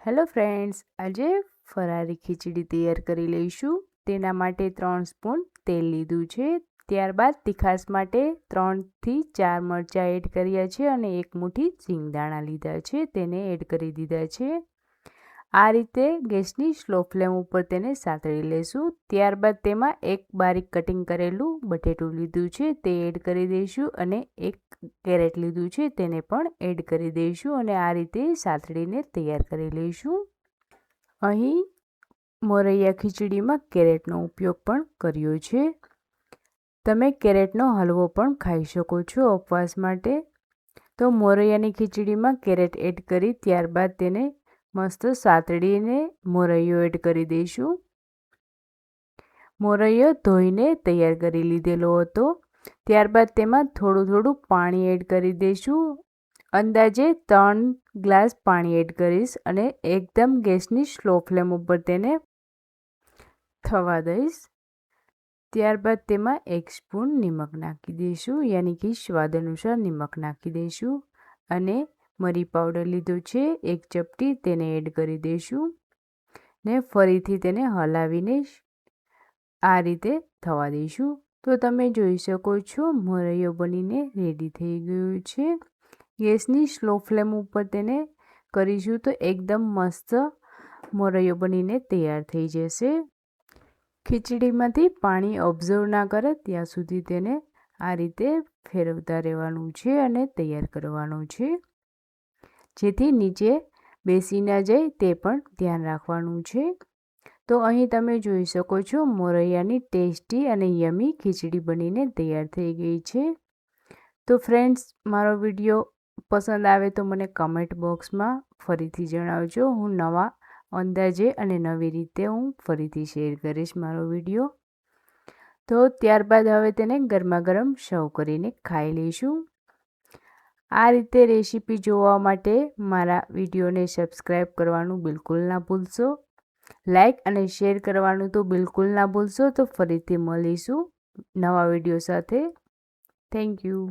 Hello friends, આજે ફરારી ખીચડી તૈયાર કરી લઈશું. તેના માટે 3 સ્પૂન તેલ લીધું છે. ત્યારબાદ તીખાસ માટે 3 થી 4 મરચાં એડ કર્યા છે અને 1 મુઠ્ઠી સિંગદાણા લીધા છે, તેને એડ કરી દીધા છે. આ રીતે ગેસની સ્લો ફ્લેમ ઉપર તેને સાતળી લેશું. ત્યારબાદ તેમાં 1 બારીક કટિંગ કરેલું બટેટું લીધું છે, તે એડ કરી દઈશું અને 1 કેરેટ લીધું છે, તેને પણ એડ કરી દઈશું અને આ રીતે સાતળીને તૈયાર કરી લઈશું. અહીં મોરૈયા ખીચડીમાં કેરેટનો ઉપયોગ પણ કર્યો છે. તમે કેરેટનો હલવો પણ ખાઈ શકો છો ઉપવાસ માટે. તો મોરૈયાની ખીચડીમાં કેરેટ એડ કરી ત્યારબાદ તેને મસ્ત સાતળીને મોરૈયો એડ કરી દઈશું. મોરૈયો ધોઈને તૈયાર કરી લીધેલો હતો. ત્યારબાદ તેમાં થોડું પાણી એડ કરી દઈશું. અંદાજે 3 ગ્લાસ પાણી એડ કરીશ અને એકદમ ગેસની સ્લો ફ્લેમ ઉપર તેને થવા દઈશ. ત્યારબાદ તેમાં 1 સ્પૂન નમક નાખી દઈશું, યાની કે સ્વાદ અનુસાર નમક નાખી દઈશું અને મરી પાવડર લીધો છે 1 ચપટી, તેને એડ કરી દઈશું ને ફરીથી તેને હલાવીને આ રીતે થવા દઈશું. તો તમે જોઈ શકો છો મોરૈયો બનીને રેડી થઈ ગયું છે. ગેસની સ્લો ફ્લેમ ઉપર તેને કરીશું તો એકદમ મસ્ત મોરૈયો બનીને તૈયાર થઈ જશે. ખીચડીમાંથી પાણી ઓબ્ઝર્વ ના કરે ત્યાં સુધી તેને આ રીતે ફેરવતા રહેવાનું છે અને તૈયાર કરવાનું છે, જેથી નીચે બેસી ના જાય તે પણ ધ્યાન રાખવાનું છે. તો અહીં તમે જોઈ શકો છો મોરૈયાની ટેસ્ટી અને યમી ખીચડી બનીને તૈયાર થઈ ગઈ છે. તો ફ્રેન્ડ્સ, મારો વિડીયો પસંદ આવે તો મને કમેન્ટ બોક્સમાં ફરીથી જણાવજો. હું નવા અંદાજે અને નવી રીતે હું ફરીથી શેર કરીશ મારો વિડીયો. તો ત્યારબાદ હવે તેને ગરમા ગરમ સર્વ કરીને ખાઈ લઈશું. આ રીતે રેસીપી જોવા માટે મારા વિડીયોને સબસ્ક્રાઈબ કરવાનું બિલકુલ ના ભૂલશો. લાઈક અને શેર કરવાનું તો બિલકુલ ના ભૂલશો. તો ફરીથી મળીશું નવા વિડીયો સાથે. Thank you.